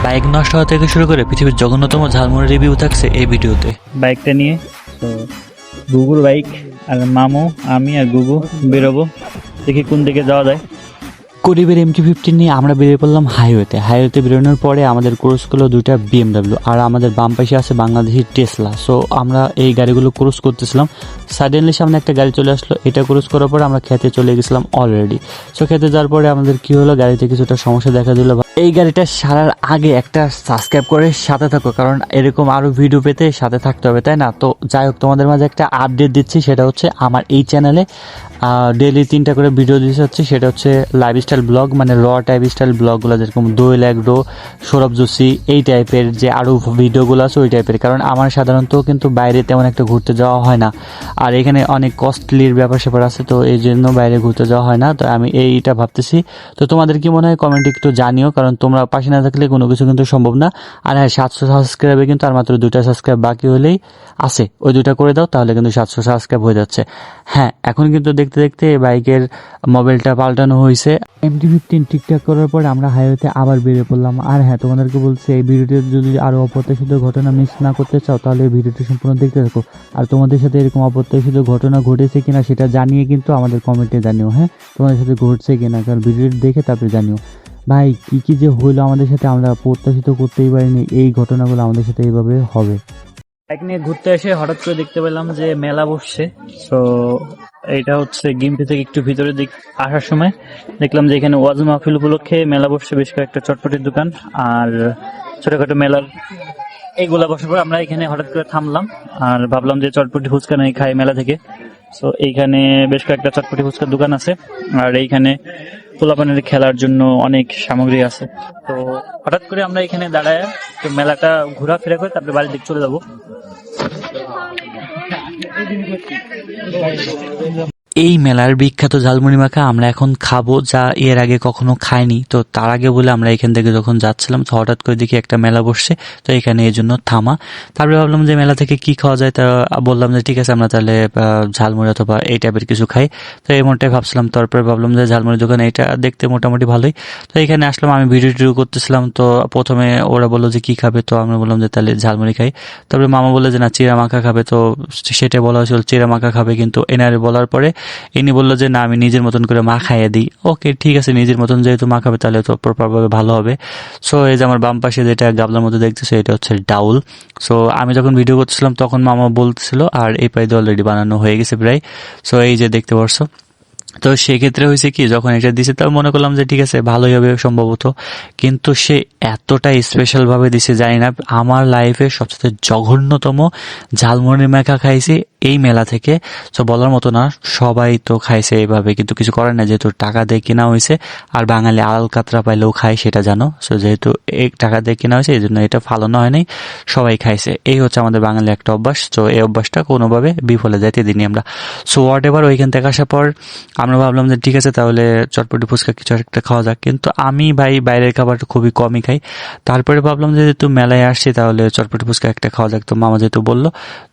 Bike নষ্ট হওয়া থেকে শুরু করে পৃথিবীর জঘন্যতম ঝালমুড়ি রিভিউ থাকছে এই ভিডিওতে। বাইকটা নিয়ে তো গুগুর বাইক আর মামু আমি আর গুগু বেরোবো, দেখি কোন দিকে যাওয়া যায়। করিবের MT-15 নিয়ে আমরা বেরিয়ে পড়লাম হাইওয়েতে বেরোনোর পরে আমাদের ক্রুজ করলো দুইটা BMW আর আমাদের বাম পাশে আছে বাংলাদেশি টেসলা। সো আমরা এই গাড়িগুলো ক্রুজ করতেছিলাম, সাডেনলি সামনে একটা গাড়ি চলে আসলো। এটা ক্রুজ করার পরে আমরা খেতে চলে গেছিলাম অলরেডি। সো খেতে যাওয়ার পরে আমাদের কি হলো, গাড়িতে কিছুটা সমস্যা দেখা দিল। এই গাড়িটা সারার আগে একটা সাবস্ক্রাইব করে সাথে থাকো, কারণ এরকম আরও ভিডিও পেতে সাথে থাকতে হবে, তাই না? তো যাই হোক, তোমাদের মাঝে একটা আপডেট দিচ্ছি, সেটা হচ্ছে আমার এই চ্যানেলে ডেইলি 3টা করে ভিডিও দিতে হচ্ছে। সেটা হচ্ছে লাইফস্টাইল ব্লগ, মানে টাইপ স্টাইল ব্লগগুলো, যেরকম দোয়েল এগ্রো, সৌরভ যোশী, এই টাইপের যে আরও ভিডিওগুলো আছে ওই টাইপের। কারণ আমার সাধারণত কিন্তু বাইরে তেমন একটা ঘুরতে যাওয়া হয় না, আর এখানে অনেক কস্টলির ব্যাপার স্যাপার আছে, তো এই জন্য বাইরে ঘুরতে যাওয়া হয় না। তো আমি এইটা ভাবতেছি। তো তোমাদের কি মনে হয় কমেন্টে একটু জানিও, কারণ তোমরা পাশে না থাকলে কোনো কিছু কিন্তু সম্ভব না। আর হ্যাঁ, 700 সাবস্ক্রাইবে কিন্তু আর মাত্র 2টা সাবস্ক্রাইব বাকি হলেই আছে, ওই 2টা করে দাও, তাহলে কিন্তু 700 সাবস্ক্রাইব হয়ে যাচ্ছে। হ্যাঁ, এখন কিন্তু দেখতে দেখতে বাইকের মোবাইলটা পাল্টানো হয়েছে। MT-15 ঠিকঠাক করার পরে আমরা হাইওয়েতে আবার বেরিয়ে পড়লাম। আর হ্যাঁ, তোমাদেরকে বলছি, এই ভিডিওটি যদি আরও অপ্রত্যাশিত ঘটনা মিস না করতে চাও, তাহলে এই ভিডিওটি সম্পূর্ণ দেখতে থাকো। আর তোমাদের সাথে এরকম অপ্রত্যাশিত ঘটনা ঘটেছে কিনা সেটা জানিয়ে কিন্তু আমাদের কমেন্টে জানিও। হ্যাঁ, তোমাদের সাথে ঘটছে কিনা, কারণ ভিডিওটি দেখে তারপরে জানিও। ভাই, কি যে হইলো আমাদের সাথে, আমরা প্রত্যাশিত করতেই পারিনি এই ঘটনাগুলো আমাদের সাথে এইভাবে হবে। বাইক নিয়ে ঘুরতে এসে হঠাৎ করে দেখতে পেলাম যে মেলা বসছে। তো এইটা হচ্ছে গিমপি থেকে একটু ভিতরের দিক আসার সময় দেখলাম যে এখানে ওয়াজ মাহফিল উপলক্ষে মেলা বসছে, বেশ কয়েকটা চটপটির দোকান আর ছোটখাটো মেলার এইগুলা বসার পর আমরা এখানে হঠাৎ করে থামলাম আর ভাবলাম যে চটপটি ফুচকা নাই খাই মেলা থেকে। তো এইখানে বেশ কয়েকটা চটপটি ফুচকার দোকান আছে আর এইখানে পোলাপানের খেলার জন্য অনেক সামগ্রী আছে। তো হঠাৎ করে আমরা এখানে দাঁড়ায় তো মেলাটা ঘোরাফেরা করে তারপরে বাড়ির দিকে চলে যাবো। এই মেলার বিখ্যাত ঝালমুড়ি মাখা আমরা এখন খাবো, যা এর আগে কখনো খাইনি। তো তার আগে বলে আমরা এখান থেকে যখন যাচ্ছিলাম, তো হঠাৎ করে দেখি একটা মেলা বসছে, তো এখানে এই জন্য থামা। তারপরে ভাবলাম যে মেলা থেকে কি খাওয়া যায়, তা বললাম যে ঠিক আছে, আমরা তাহলে ঝালমুড়ি অথবা এই টাইপের কিছু খাই। তো এমনটাই ভাবছিলাম। তারপরে ভাবলাম যে ঝালমুড়ির দোকান এটা দেখতে মোটামুটি ভালোই। তো এখানে আসলাম, আমি ভিডিও টিডিও করতেছিলাম। তো প্রথমে ওরা বললো যে কি খাবে, তো আমরা বললাম যে তাহলে ঝালমুড়ি খাই। তারপরে মামা বললো যে না, চিরা মাখা খাবে। তো সেটা বলা হয়েছিল চিরা মাখা খাবে, কিন্তু এনারে বলার পরে ইনি বললো যে না, আমি নিজের মতন করে মা খাইয়ে দিই। ওকে, ঠিক আছে, নিজের মতন যেহেতু মা খাবে তাহলে তো প্রপারভাবে ভালো হবে। সো এই যে আমার বাম পাশে যেটা গাবলার মধ্যে দেখতেছে, এটা হচ্ছে ডাউল। সো আমি যখন ভিডিও করছিলাম তখন মামা বলতেছিল, আর এই পাইতে অলরেডি বানানো হয়ে গেছে প্রায়। সো এই যে দেখতে পারছো। তো সেক্ষেত্রে হয়েছে কি, যখন এটা দিছে তাও মনে করলাম যে ঠিক আছে, ভালোই হবে সম্ভবত, কিন্তু সে এতটা স্পেশাল ভাবে দিছে, জানি না। আমার লাইফে সবচেয়ে জঘন্যতম ঝালমুড়ি মাখা খাইছি এই মেলা থেকে। তো বলার মতো না, সবাই তো খাইছে এইভাবে, কিন্তু কিছু করার না, যেহেতু টাকা দিয়ে কেনা হয়েছে। আর বাঙালি আল কাতরা পাইলেও খায়, সেটা জানো। সো যেহেতু এই টাকা দিয়ে কেনা হয়েছে, এই জন্য এটা ফালানো হয় নাই, সবাই খাইছে। এই হচ্ছে আমাদের বাঙালি একটা অভ্যাস। তো এই অভ্যাসটা কোনোভাবে বিফলে যাইতে দিনই আমরা। সো হোয়াট এভার, ওইখান থেকে আসার পর আমরা ভাবলাম যে ঠিক আছে, তাহলে চটপটি ফুচকা কিছু একটা খাওয়া যাক। কিন্তু আমি ভাই বাইরের খাবার খুবই কমই খাই। তারপরে ভাবলাম যে যেহেতু মেলায় আসছি, তাহলে চটপটি ফুচকা একটা খাওয়া যাক। তো মামা যেহেতু বললো,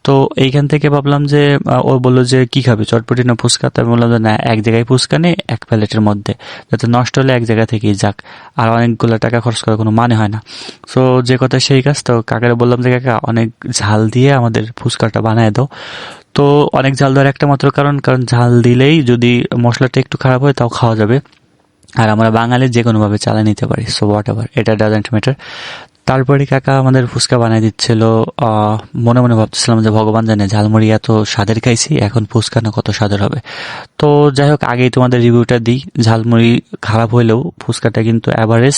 তো এইখান থেকে ভাবলাম যে ও বললো যে কি খাবে, চটপটি না ফুচকা? তো আমি বললাম যে না, এক জায়গায় ফুচকা নেই, এক প্লেটের মধ্যে, যাতে নষ্ট হলে এক জায়গা থেকেই যাক, আর অনেকগুলো টাকা খরচ করার কোনো মানে হয় না। সো যে কথা সেই কাজ। তো কাকারে বললাম যে কাকা, অনেক ঝাল দিয়ে আমাদের ফুচকাটা বানায় দাও। তো অনেক ঝাল দেওয়ার একটা মাত্র কারণ ঝাল দিলেই যদি মশলাটা একটু খারাপ হয় তাও খাওয়া যাবে, আর আমরা বাঙালি যে কোনোভাবে চালিয়ে নিতে পারি। সো হোয়াট এভার, এটা ডাজেন্ট ম্যাটার। তারপরে কাকা আমাদের ফুচকা বানিয়ে দিচ্ছিল। মনে মনে ভাবতেছিলাম যে ভগবান জানে, ঝালমুড়ি এত স্বাদের খাইছি, এখন ফুচকা না কত স্বাদের হবে। তো যাই হোক, আগেই তোমাদের রিভিউটা দিই। ঝালমুড়ি খারাপ হইলেও ফুচকাটা কিন্তু অ্যাভারেজ,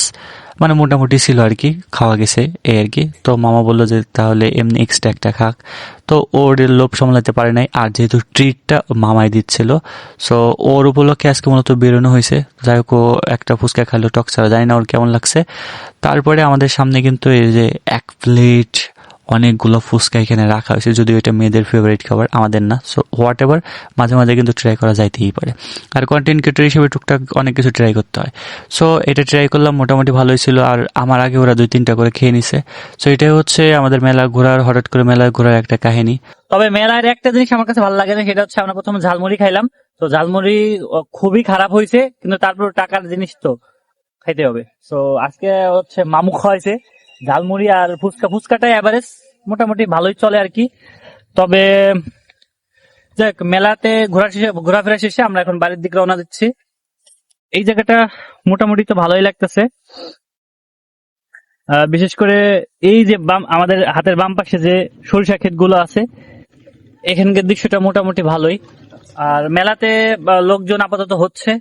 মানে মোটামুটি ছিল আর কি, খাওয়া গেছে এই আর কি। তো মামা বললো যে তাহলে এমনি এক্সট্রা একটা খাক। তো ওর লোভ সামলাতে পারে নাই, আর যেহেতু ট্রিটটা মামাই দিচ্ছিল, সো ওর উপলক্ষে আজকে মূলত বেরোনো হয়েছে। যাই হোক, ও একটা ফুচকা খাইলো টক ছাড়া, জানি না ওর কেমন লাগছে। তারপরে আমাদের সামনে কিন্তু এই যে এক প্লেট অনেকগুলো ফুচকা এখানে রাখা হয়েছে, যদিও এটা মেয়েদের ফেভারিট খাবার, আমাদের না। সো হোয়াট এভার, মাঝে মাঝে কিন্তু ট্রাই করা যাইতেই পারে, আর কন্টেন্ট ক্রিয়েটর হিসেবে টুকটাক অনেক কিছু ট্রাই করতে হয়। সো এটা ট্রাই করলাম, মোটামুটি ভালোই ছিল। আর আমার আগে ওরা 2-3টা করে খেয়ে নিছে। সো এটাই হচ্ছে আমাদের মেলা ঘোরার, হঠাৎ করে মেলা ঘোরার একটা কাহিনী। তবে মেলার একটা জিনিস আমার কাছে ভালো লাগে না, সেটা হচ্ছে আমরা প্রথমে ঝালমুড়ি খাইলাম। তো ঝালমুড়ি খুবই খারাপ হয়েছে, কিন্তু তারপর টাকার জিনিস তো খাইতে হবে। তো আজকে হচ্ছে মামু খাওয়াইছে ঝালমুড়ি আর ফুচকা। ফুচকাটাই এভারেজ মোটামুটি ভালোই চলে আর কি। তবে যাক, মেলাতে ঘোরাফেরা শেষে আমরা এখন বাড়ির দিকে রওনা দিচ্ছি। এই জায়গাটা মোটামুটি তো ভালোই লাগতেছে। বিশেষ করে এই যে আমাদের হাতের বাম পাশে যে সরিষা ক্ষেত গুলো আছে, এখানকার দৃশ্যটা মোটামুটি ভালোই। আর মেলাতে লোকজন আপাতত হচ্ছে,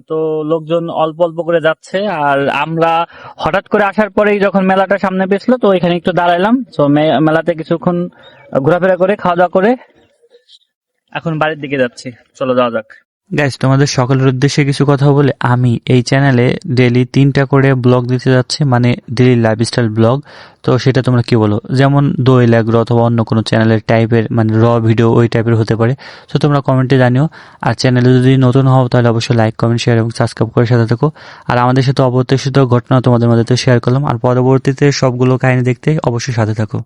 তো লোকজন অল্প অল্প করে যাচ্ছে। আর আমরা হঠাৎ করে আসার পরেই যখন মেলাটা সামনে পেছলো, তো এখানে একটু দাঁড়াইলাম। তো মেলাতে কিছুক্ষণ ঘোরাফেরা করে খাওয়া দাওয়া করে এখন বাড়ির দিকে যাচ্ছি। চলো যাওয়া যাক। গাইস, তোমাদের সকলের উদ্দেশ্যে কিছু কথা বলে, আমি এই চ্যানেলে ডেইলি 3টা করে ব্লগ দিতে যাচ্ছি, মানে ডেইলি লাইফস্টাইল ব্লগ। তো সেটা তোমরা কি বলো? যেমন দোয়েল এগ্রো অথবা অন্য কোনো চ্যানেলের টাইপের, মানে র ভিডিও ওই টাইপের হতে পারে। তো তোমরা কমেন্টে জানিও। আর চ্যানেলে যদি নতুন হও তাহলে অবশ্যই লাইক, কমেন্ট, শেয়ার এবং সাবস্ক্রাইব করে সাথে থাকো। আর আমাদের সাথে অপ্রত্যাশিত ঘটনা তোমাদের মধ্যে তো শেয়ার করলাম, আর পরবর্তীতে সবগুলো কাহিনী দেখতে অবশ্যই সাথে থাকো।